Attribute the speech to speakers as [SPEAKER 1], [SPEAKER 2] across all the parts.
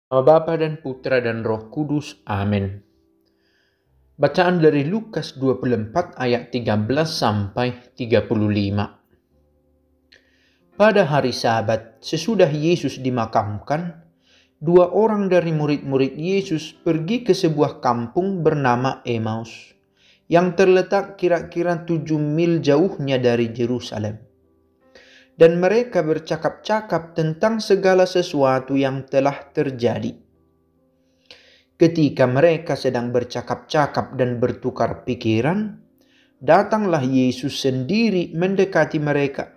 [SPEAKER 1] Nama Bapa dan Putra dan Roh Kudus. Amin. Bacaan dari Lukas 24 ayat 13 sampai 35. Pada hari Sabat, sesudah Yesus dimakamkan, dua orang dari murid-murid Yesus pergi ke sebuah kampung bernama Emmaus, yang terletak kira-kira 7 mil jauhnya dari Yerusalem. Dan mereka bercakap-cakap tentang segala sesuatu yang telah terjadi. Ketika mereka sedang bercakap-cakap dan bertukar pikiran, datanglah Yesus sendiri mendekati mereka,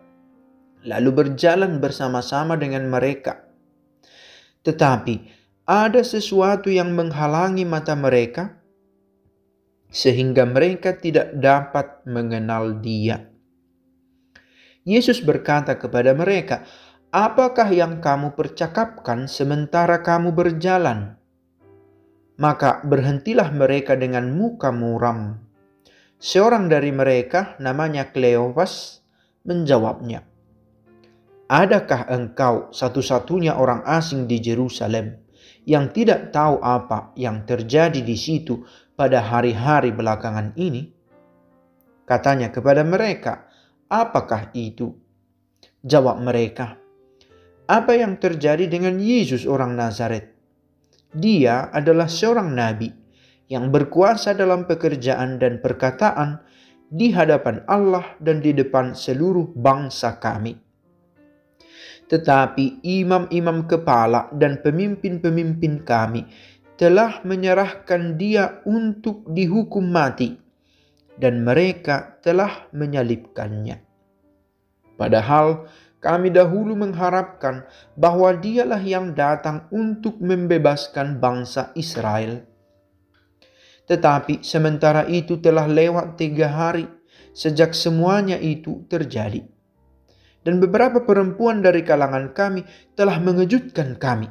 [SPEAKER 1] lalu berjalan bersama-sama dengan mereka. Tetapi ada sesuatu yang menghalangi mata mereka, sehingga mereka tidak dapat mengenal Dia. Yesus berkata kepada mereka, "Apakah yang kamu percakapkan sementara kamu berjalan?" Maka berhentilah mereka dengan muka muram. Seorang dari mereka, namanya Kleopas, menjawabnya, "Adakah engkau satu-satunya orang asing di Yerusalem yang tidak tahu apa yang terjadi di situ pada hari-hari belakangan ini?" Katanya kepada mereka, "Apakah itu?" Jawab mereka, "Apa yang terjadi dengan Yesus orang Nazaret? Dia adalah seorang nabi yang berkuasa dalam pekerjaan dan perkataan di hadapan Allah dan di depan seluruh bangsa kami. Tetapi imam-imam kepala dan pemimpin-pemimpin kami telah menyerahkan Dia untuk dihukum mati, dan mereka telah menyalibkannya. Padahal kami dahulu mengharapkan bahwa Dialah yang datang untuk membebaskan bangsa Israel. Tetapi sementara itu telah lewat 3 hari sejak semuanya itu terjadi. Dan beberapa perempuan dari kalangan kami telah mengejutkan kami.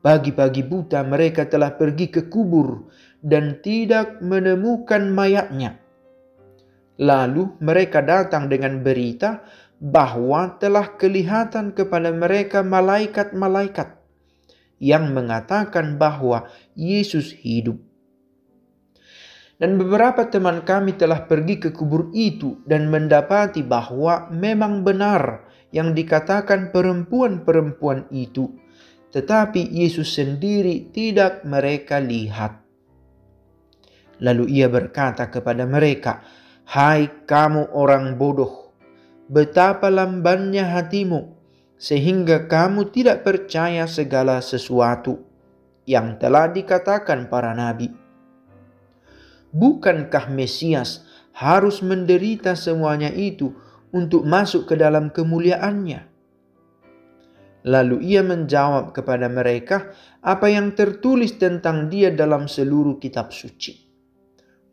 [SPEAKER 1] Pagi-pagi buta mereka telah pergi ke kubur dan tidak menemukan mayatnya. Lalu mereka datang dengan berita bahwa telah kelihatan kepada mereka malaikat-malaikat yang mengatakan bahwa Yesus hidup. Dan beberapa teman kami telah pergi ke kubur itu dan mendapati bahwa memang benar yang dikatakan perempuan-perempuan itu, tetapi Yesus sendiri tidak mereka lihat. Lalu ia berkata kepada mereka, "Hai kamu orang bodoh, betapa lambannya hatimu, sehingga kamu tidak percaya segala sesuatu yang telah dikatakan para nabi. Bukankah Mesias harus menderita semuanya itu untuk masuk ke dalam kemuliaannya?" Lalu ia menjawab kepada mereka apa yang tertulis tentang Dia dalam seluruh kitab suci,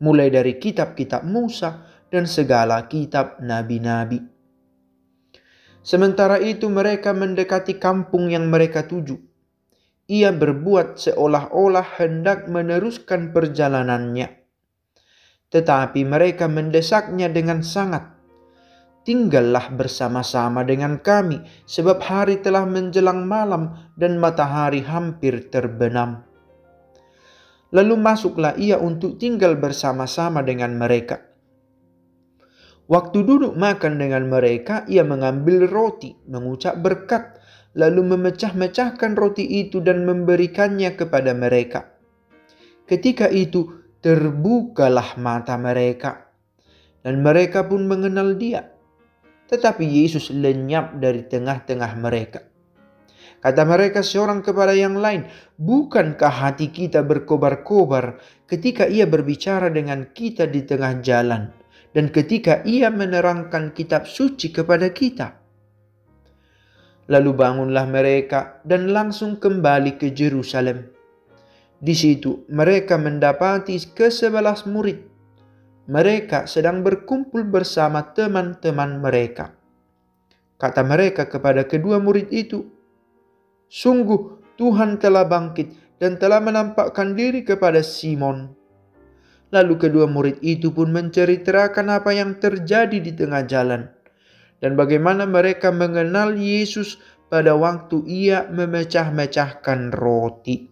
[SPEAKER 1] mulai dari kitab-kitab Musa dan segala kitab nabi-nabi. Sementara itu mereka mendekati kampung yang mereka tuju. Ia berbuat seolah-olah hendak meneruskan perjalanannya. Tetapi mereka mendesaknya dengan sangat, "Tinggallah bersama-sama dengan kami, sebab hari telah menjelang malam dan matahari hampir terbenam." Lalu masuklah ia untuk tinggal bersama-sama dengan mereka. Waktu duduk makan dengan mereka, ia mengambil roti, mengucap berkat, lalu memecah-mecahkan roti itu dan memberikannya kepada mereka. Ketika itu terbukalah mata mereka, dan mereka pun mengenal Dia. Tetapi Yesus lenyap dari tengah-tengah mereka. Kata mereka seorang kepada yang lain, "Bukankah hati kita berkobar-kobar ketika Ia berbicara dengan kita di tengah jalan, dan ketika Ia menerangkan kitab suci kepada kita?" Lalu bangunlah mereka dan langsung kembali ke Yerusalem. Di situ mereka mendapati ke-11 murid. Mereka sedang berkumpul bersama teman-teman mereka. Kata mereka kepada kedua murid itu, "Sungguh Tuhan telah bangkit dan telah menampakkan diri kepada Simon." Lalu kedua murid itu pun menceritakan apa yang terjadi di tengah jalan, dan bagaimana mereka mengenal Yesus pada waktu ia memecah-mecahkan roti.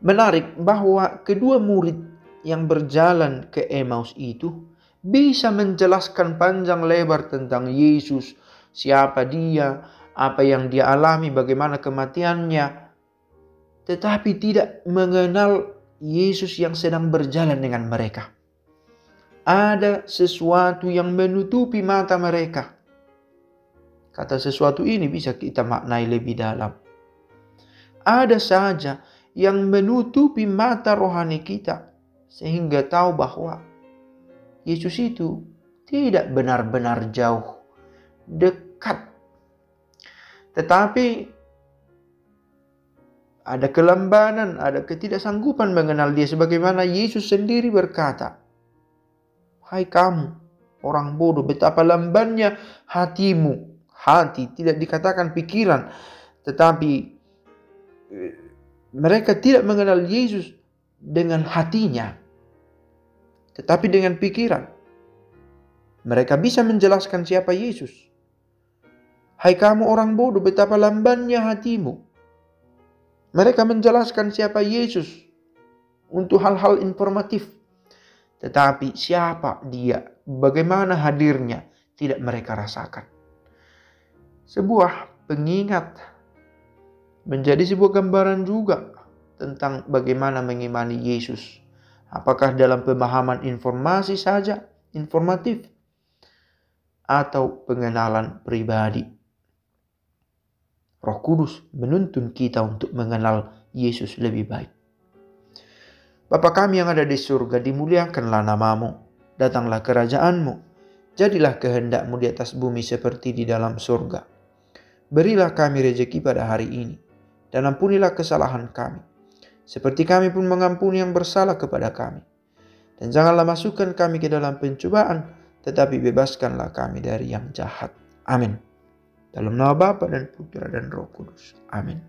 [SPEAKER 1] Menarik bahwa kedua murid yang berjalan ke Emmaus itu bisa menjelaskan panjang lebar tentang Yesus, siapa dia, apa yang dia alami, bagaimana kematiannya, tetapi tidak mengenal Yesus yang sedang berjalan dengan mereka. Ada sesuatu yang menutupi mata mereka. Kata sesuatu ini bisa kita maknai lebih dalam. Ada saja yang menutupi mata rohani kita sehingga tahu bahwa Yesus itu tidak benar-benar jauh, dekat. Tetapi ada kelambanan, ada ketidaksanggupan mengenal dia, sebagaimana Yesus sendiri berkata, "Hai kamu orang bodoh, betapa lambannya hatimu." Hati tidak dikatakan pikiran, tetapi mereka tidak mengenal Yesus dengan hatinya, tetapi dengan pikiran. Mereka bisa menjelaskan siapa Yesus. "Hai kamu orang bodoh, betapa lambannya hatimu." Mereka menjelaskan siapa Yesus untuk hal-hal informatif. Tetapi siapa dia, bagaimana hadirnya, tidak mereka rasakan. Sebuah pengingat, menjadi sebuah gambaran juga tentang bagaimana mengimani Yesus. Apakah dalam pemahaman informasi saja, informatif, atau pengenalan pribadi. Roh Kudus menuntun kita untuk mengenal Yesus lebih baik. Bapa kami yang ada di surga, dimuliakanlah namamu. Datanglah kerajaanmu. Jadilah kehendak-mu di atas bumi seperti di dalam surga. Berilah kami rejeki pada hari ini, dan ampunilah kesalahan kami, seperti kami pun mengampuni yang bersalah kepada kami. Dan janganlah masukkan kami ke dalam pencobaan, tetapi bebaskanlah kami dari yang jahat. Amin. Dalam nama Bapa dan Putra dan Roh Kudus. Amin.